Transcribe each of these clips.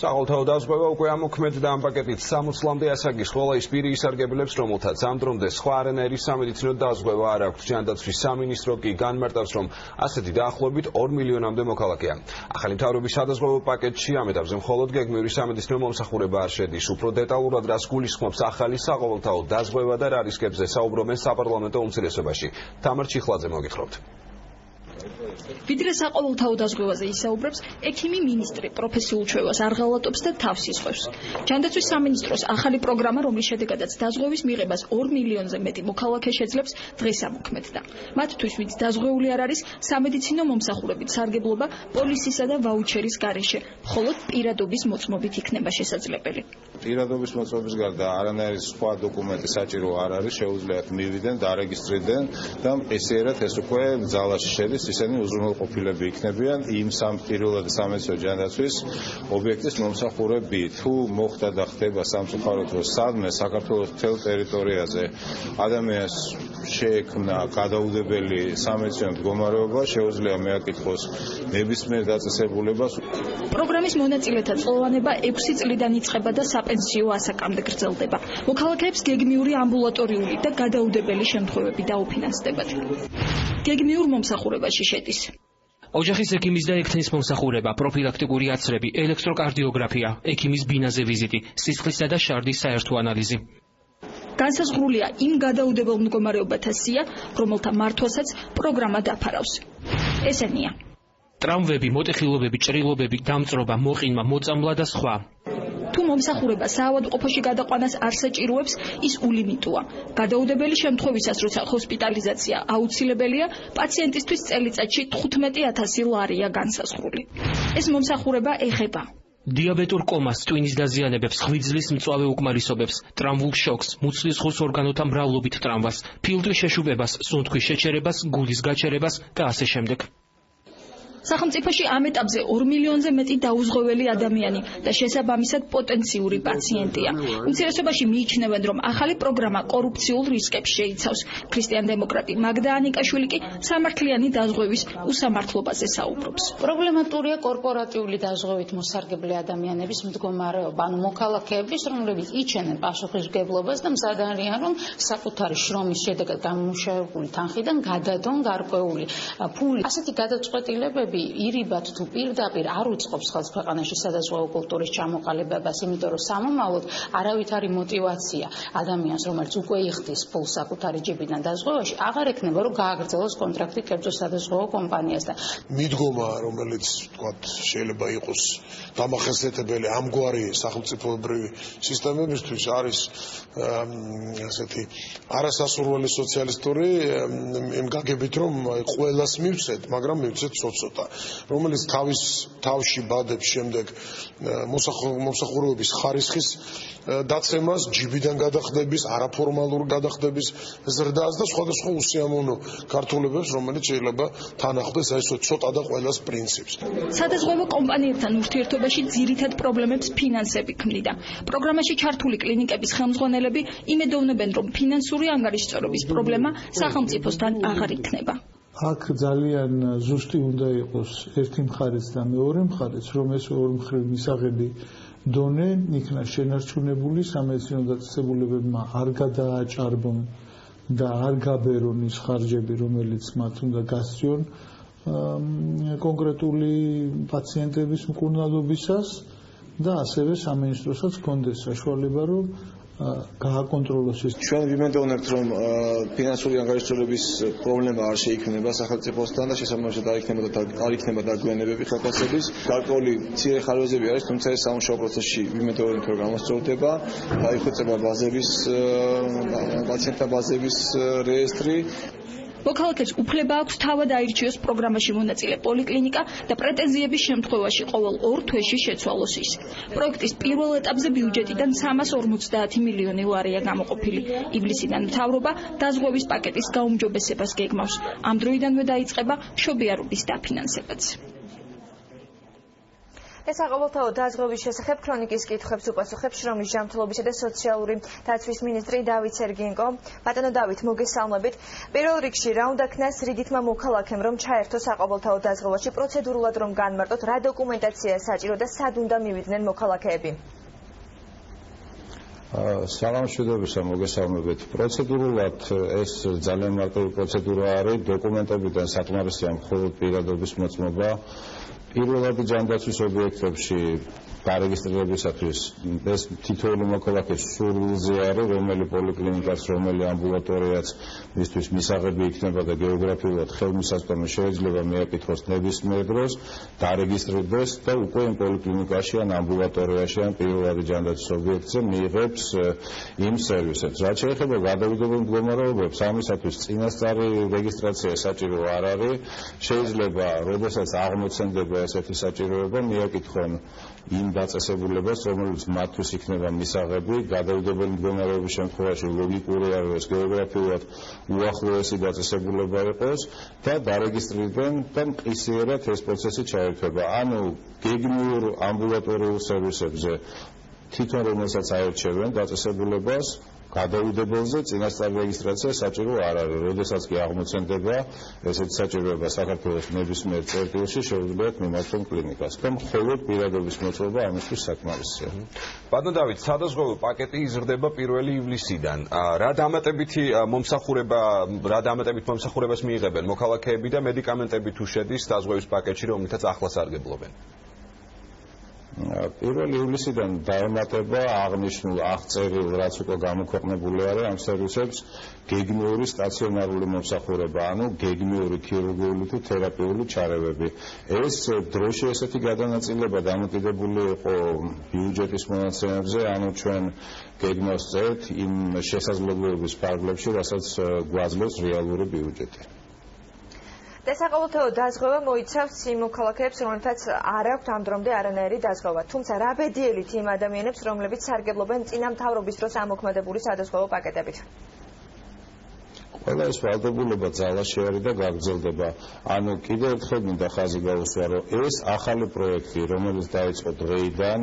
საყოველთაო დაზღვევა უკვე ამოქმედდა ამ პაკეტით 60-ლამდე ასაკის ყველა ის პირი ისარგებლებს, რომელთაც ამ დრომდე სხვა არანაირი სამედიცინო დაზღვევა არ აქვს. ჯანდაცვის სამინისტრო კი განმარტავს, რომ ასეთი დაახლოებით 2 მილიონამდე მოქალაქეა. ახალი მთავრობის სადაზღვევო პაკეტში ამ ეტაპზე მხოლოდ გეგმიური სამედიცინო მომსახურება არ შედის. უფრო დეტალურად რას გულისხმობს ახალი საყოველთაო დაზღვევა და რა რისკებზე საუბრობენ საპარლამენტო უმცირესობაში. თამარ ჩიხლაძე მოგითხრობთ. ვიდრე საყოველთაო დაზღვევაზე ისაუბრებს, ექიმი მინისტრი პროფესიულ ჩვევას არ ღალატობს და თავს ისხვევს. ჯანდაცვის სამინისტროს ახალი პროგრამა, რომლის შედეგადაც დაზღვევის მიღებას 2 მილიონზე მეტი მოქალაქე შეძლებს, დღეს ამოქმედდა. მათთვის, ვინც დაზღვეული არ არის, სამედიცინო მომსახურებით სარგებლობა პოლისისა და ვაუჩერის გარეშე, მხოლოდ პირადობის მოწმობით იქნება შესაძლებელი. პირადობის მოწმობის გარდა არანაირი სხვა დოკუმენტი საჭირო არ არის, შეუძლიათ მივიდნენ, დარეგისტრირდნენ და ესერად ეს უკვე ძალაში შედის, ისინი უზრუნველყოფილები იქნებიან იმ პირველად სამედიცინო ჯანდაცვის ობიექტის მომსახურებით. თუ მოხდა და ხდება სამწუხაროდ, რომ სადმე საქართველოს მთელ ტერიტორიაზე ადამიანს შეექმნა გადაუდებელი სამედიცინო მდგომარეობა, შეუძლია მეაკითხოს ნებისმიერ დაწესებულებას. პროგრამის მონაწილეთა წლოვანება 6 წლიდან იწყება და საპენსიო ასაკამდე გრძელდება. მოქალაქეებს გეგმიური ამბულატორიული და გადაუდებელი შემთხვევები დაუფინანსდებათ. გეგმიურ მომსახურებაში შედის ოჯახის ექიმის და ექთნის მომსახურება, პროფილაქტიკური აცრები, ელექტროკარდიოგრაფია, ექიმის ბინაზე ვიზიტი, სისხლისა და შარდის საერთო ანალიზი. განსაზღვრულია იმ გადაუდებელ მდგომარეობათა სია, რომელთა მართვასაც პროგრამა დაფარავს. ესენია: ტრავმები, მოტეხილობები, ჭრილობები, დამწრობა, მოყინვა, მოწამვლა და სხვა. თუ მომსახურება საავადმყოფოში გადაყვანას არ საჭიროებს, ის ულიმიტოა. გადაუდებელი შემთხვევისას, როცა ჰოსპიტალიზაცია აუცილებელია, პაციენტისთვის წელიწადში 15,000 ლარია განსაზღვრული. ეს მომსახურება ეხება დიაბეტურ კომას, ტვინის დაზიანებებს, ღვიძლის მწვავე უკმარისობებს, ტრამვულ შოკს, მუცლის ხუს ორგანოთა მრავლობით ტრამვას, ფილტვის შეშუბებას, სუნთქვის შეჩერებას, გულის გაჩერებას და ასე შემდეგ. სახელმწიფოში ამ ეტაპზე 2 მილიონზე მეტი დაუზღვეველი ადამიანი და შესაბამისად პოტენციური პაციენტია. უმცირესობაში მიიჩნევენ, რომ ახალი პროგრამა კორუფციულ რისკებს შეიცავს. ქრისტიან-დემოკრატი მაგდა ანიკაშვილი კი სამართლიანი დაზღვევის უსამართლობაზე საუბრობს. პრობლემატურია კორპორატიული დაზღვევით მოსარგებლე ადამიანების მდგომარეობა, ანუ მოქალაქეების, რომლებიც იჩენენ პასუხისმგებლობას და მზად არიან, რომ საკუთარი შრომის შედეგად გამომუშავებული თანხიდან გადადონ გარკვეული ფული. ასეთი გადაწყვეტილებები ირიბად თუ პირდაპირ არ უწყობს ხელს ქვეყანაში სადაზღვევო კულტურის ჩამოყალიბებას, იმიტომ რომ სამომავლოდ არავითარი мотиваცია ადამიანს, რომელიც უკვე იხდის ფულს საკუთარი ჯიბიდან დაზღვევაში, აღარ ექნება, რომ გააგრძელოს კონტრაქტი კერძო სადაზღვევო კომპანიასთან. მიდგომა, რომელიც თქვათ შეიძლება იყოს დამახასიათებელი ამგვარი სახელმწიფოებრივი სისტემებისთვის არის ასეთი არასასურველი სოციალისტური იმ გაგებით, რომ ყველას მივცეთ, მაგრამ მივცეთ ცოტ-ცოტა, რომელიც თავში ბადებს შემდეგ მომსახურების ხარისხის დაცემას, ჯიბიდან გადახდების, არაფორმალურ გადახდების ზრდას და სხვადასხვა უსიამოვნო ქართულებებს, რომელიც შეიძლება თან ახლდეს აი ეს ცოტა და ყველას პრინციპს. სადაზღვევო კომპანიებთან ურთიერთობაში ძირითად პრობლემებს ფინანსები ქმნიდა. პროგრამაში ჩართული კლინიკების ხელმძღვანელები იმედოვნებენ, რომ ფინანსური ანგარიშწორობის პრობლემა სახელმწიფოსთან აღარ იქნება. აქ ძალიან ზუსტი უნდა იყოს ერთი მხარეც და მეორე მხარეც, რომ ეს ორმხრივ მისაღები დონე იქნა შენარჩუნებული, სამედიცინო დაწესებულებებმა არ გადააჭარბონ და არ გაბერონ ის ხარჯები, რომელიც მათ უნდა გასწიონ კონკრეტული პაციენტების მკურნალობისას და ასევე სამინისტროსაც ჰქონდეს საშუალება, რომ გააკონტროლოს ეს. ჩვენ ვიმედოვნებთ, რომ ფინანსური ანგარიშწორების პრობლემა არ შეიქმნება სახელმწიფოსთან და შესაბამისად არ იქნება დაგვიანებები ხელფასების. გარკვეული მცირე ხარვეზები არის, თუმცა ეს სამუშაო პროცესში ვიმედოვნებთ, რომ გამოსწორდება, დაიხვეწება პაციენტთა ბაზების რეესტრი. მოქალაქეს უფლება აქვს თავად აირჩიოს პროგრამაში მონაწილე პოლიკლინიკა და პრეტენზიების შემთხვევაში ყოველ 2 თვეში შეცვალოს ის. პროექტის პირველ ეტაპზე ბიუჯეტიდან 350 მილიონი ლარია გამოყოფილი. ივლისიდან მთავრობა დაზღვევის პაკეტის გაუმჯობესებას გეგმავს. ამ დროიდანვე დაიწყება მშობიარობის დაფინანსებაც. ეს საყოველთაო დაზღვევის შესახებ ქრონიკის კითხვებს უპასუხებს შრომის ჯანმრთელობისა და სოციალური დაცვის მინისტრი დავით სერგიენკო. ბატონო დავით, მოგესალმებით. პირველ რიგში რა უნდა ქნას რიგითმა მოქალაქემ, რომ ჩაერთოს საყოველთაო დაზღვევაში, პროცედურულად რომ განმარტოთ, რა დოკუმენტაცია საჭირო და სად უნდა მივიდნენ მოქალაქეები? საღამოშვიდობისა მოგესალმებით. პროცედურულად ეს ძალიან მარტივი პროცედურა არის, დოკუმენტებიდან საკმარისია მხოლოდ პირადობის მოწმობა. პირველადი ჯანდაცვის ობიექტებში დარეგისტრირებისათვის ეს თითოეული მოქალაქის სურვილზე არის, რომელი პოლიკლინიკაც, რომელი ამბულატორიაც მისთვის მისაღები იქნება და გეოგრაფიულად ხელმისაწვდომი შეიძლება მიაკითხოს ნებისმიერ დროს, დარეგისტრირდეს და უკვე იმ პოლიკლინიკაში ან ამბულატორიაში ან პირველადი ჯანდაცვის ობიექტზე მიიღებს იმ სერვისებს. რაც შეეხება გადავიდებულ მდგომარეობებს, ამისათვის წინასწარი რეგისტრაცია საჭირო არ არის. შეიძლება, როდესაც აღმოცენდება ესეთი საჭიროება, მიაკითხონ იმ დაწესებულებას, რომელიც მათთვის იქნება მისაღები, გადავიდებელი მდგომარეობის შემთხვევაში ლოგიკური არის, გეოგრაფიულად უახლოესი დაწესებულება იყოს და დარეგისტრირდნენ და მყისიერად ეს პროცესი ჩაერთვება. ანუ გეგმიურ ამბულატორიულ სერვისებზე თვითონ რომელსაც აერჩევენ დაწესებულებას გადავიდებელზე წინასწარ რეგისტრაცია საჭირო არ არის. როდესაც კი აღმოცენდება ესეთი საჭიროება საქართველოს ნებისმიერ წერტილში შეუძლიათ მიმართონ კლინიკას და მხოლოდ პირადობის მოწმობა ამისთვის საკმარისია. ბატონო დავით, სადაზღვევო პაკეტი იზრდება 1 ივლისიდან. რა დამატებით მომსახურებას მიიღებენ მოქალაქეები და მედიკამენტები თუ შედის დაზღვევის პაკეტში, რომლითაც ახლა სარგებლობენ? 1 ივლისიდან დაემატება აღნიშნულ აღწერილ, რაც უკვე გამოქვეყნებული არის ამ სერვისებს, გეგმიური სტაციონარული მომსახურება, ანუ გეგმიური ქირურგიული თუ თერაპიული ჩარევები. ეს დროში ესეთი გადანაწილება დამოკიდებული იყო ბიუჯეტის მონაცემებზე, ანუ ჩვენ გეგმავს წერთ იმ შესაძლებლობების ფარგლებში, რასაც გვაძლევს რეალური ბიუჯეტი. საყოველთაო დაზღვევა მოიცავს იმ მოქალაქეებს, რომლებთაც არ აქვთ ამ დრომდე არანაირი დაზღვევა. თუმცა რა ბედიელით იმ ადამიანებს, რომლებიც სარგებლობენ წინა მთავრობის დროს ამოქმედებული სადაზღვევო პაკეტებით? ყველა ეს ვალდებულება ძალაში არის და გაგრძელდება. ანუ კიდევ ერთხელ მინდა ხაზი გაუსვა, რომ ეს ახალი პროექტი, რომელიც დაიწყო დღეიდან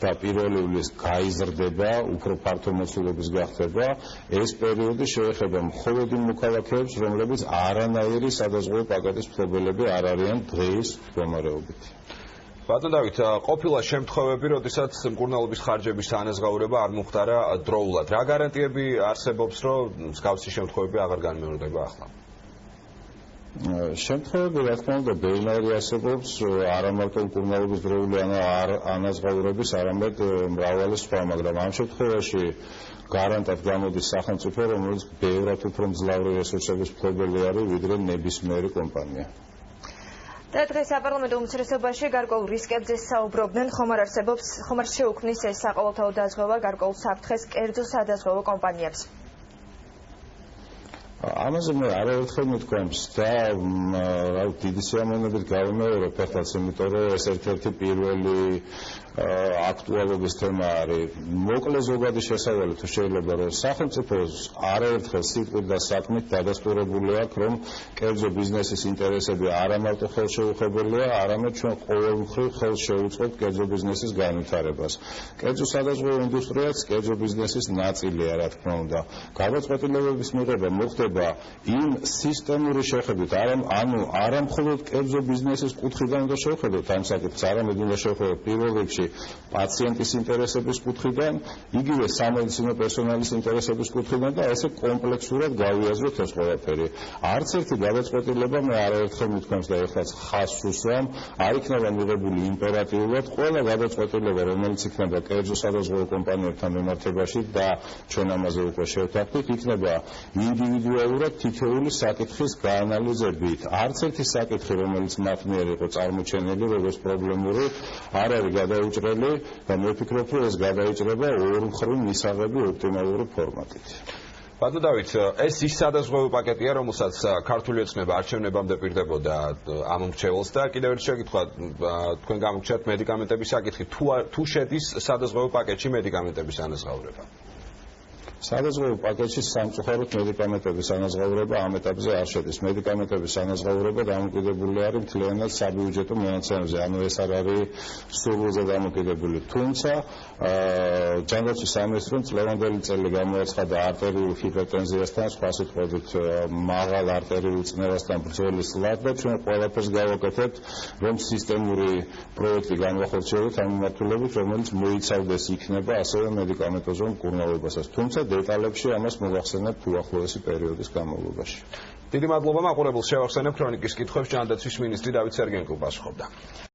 და 1 ივლისს გაიზრდება, უფრო ფართო მოცულობის გახდება, ეს პერიოდი შეეხება მხოლოდ იმ მოქალაქეებს, რომლებიც არანაირი სადაზღვევო პაკეტის მფლობელები არ არიან დღეის მდგომარეობით. ბატონო დავით, ყოფილა შემთხვევები, როდესაც მკურნალობის ხარჯების ანაზღაურება არ მოხდარა დროულად. რა გარანტიები არსებობს, რომ მსგავსი შემთხვევები აღარ განმეორდება ახლა? შემთხვევები, რა თქმა უნდა, ბევრი არსებობს, არა მარტო მკურნალობის დროული ანაზღაურების, არამედ მრავალი სხვა, მაგრამ ამ შემთხვევაში გარანტად გამოდის სახელმწიფო, რომელიც ბევრად უფრო მძლავრი რესურსების მფლობელი არის, ვიდრე ნებისმიერი კომპანია. და დღეს საპარლამენტო უმცირესობაში გარკვეულ რისკებზე საუბრობდნენ, ხომ არ შეუქმნის ეს საყოველთაო დაზღვევა გარკვეულ საფრთხეს კერძო სადაზღვევო კომპანიებს? ამაზე მე არაერთხელ მithქვამს და დიდი სიამოვნებით გავიმეორებ ახალს, იმიტომ რომ ეს ერთ-ერთი პირველი აქტუალობის თემა არის. მოკლე ზოგადი შესავალი თუ შეიძლება, რომ სახელმწიფოს არაერთხელ სიტყვით და საქმით დადასტურებული აქვს, რომ კერძო ბიზნესის ინტერესები არა მარტო ხელშეუხებელია, არამედ ჩვენ ყოველმხრივ ხელს შევუწყობთ კერძო ბიზნესის განვითარებას. კერძო სადაზღვევო ინდუსტრიაც კერძო ბიზნესის ნაწილია, რა თქმა უნდა. გადაწყვეტილებების მიღება მოხდება იმ სისტემური შეხედვით, ანუ არა მხოლოდ კერძო ბიზნესის კუთხიდან უნდა შევხედოთ ამ საკითხს, არამედ უნდა შევხედოთ პირველ რიგში პაციენტის ინტერესების კუთხიდან, იგივე სამედიცინო პერსონალის ინტერესების კუთხიდან და ესე კომპლექსურად გავიაზროთ ეს ყველაფერი. არც ერთი გადაწყვეტილება მე არაერთხელ მithქვამს და ეხლაც ხაზს უსვამ, არ იქნება მიღებული იმპერატიულად. ყველა გადაწყვეტილება, რომელიც იქნება კერძო სადაზღვევო კომპანიებთან მიმართებაში და ჩვენ ამაზე უკვე შევთანხმდით, იქნება ინდივიდუალურად თითოეული საკითხის გაანალიზებით. არც ერთი საკითხი, რომელიც მათ მიერ იყო წარმოჩენილი როგორც პრობლემური, არ არის გადაუჭრელი და მე ვფიქრობ, რომ ეს გადაიჭრება ორმხრივ მისაღები ოპტიმალური ფორმატით. ბატონო დავით, ეს ის სადაზღვევო პაკეტია, რომელსაც ქართული ოცნება არჩევნებამდე პირდებოდა ამ მრჩეველს და კიდევ ერთი შეკითხვა, თქვენ გამოგჩნდათ მედიკამენტების საკითხი, თუ შედის სადაზღვევო პაკეტში მედიკამენტების ანაზღაურება? სადაზღვევო პაკეტში სამწუხაროდ მედიკამენტების ანაზღაურება ამ ეტაპზე არ შედის. მედიკამენტების ანაზღაურება დამოკიდებული არის მთლიანად საბიუჯეტო მონაცემებზე, ანუ ეს არ არის სურვილზე დამოკიდებული. თუმცა ჯანდაცვის სამინისტრომ წლევანდელი წელი გამოაცხადა არტერიული ჰიპერტენზიასთან, სხვა სიტყვებით მაღალ არტერიული წნევასთან ბრძოლის ლად და ჩვენ ყველაფერს გავაკეთებთ, რომ სისტემური პროექტი განვახორციელოთ ამ მიმართულებით, რომელიც მოიცავდეს იქნება ასევე მედიკამენტოზურ მკურნალობასაც. თუმცა დეტალებში ამას მოგახსენებთ უახლოესი პერიოდის განმავლობაში. დიდი მადლობა მაყურებელს, შევახსენებ ქრონიკის კითხვებს ჯანდაცვის მინისტრი დავით სერგენკო პასუხობდა.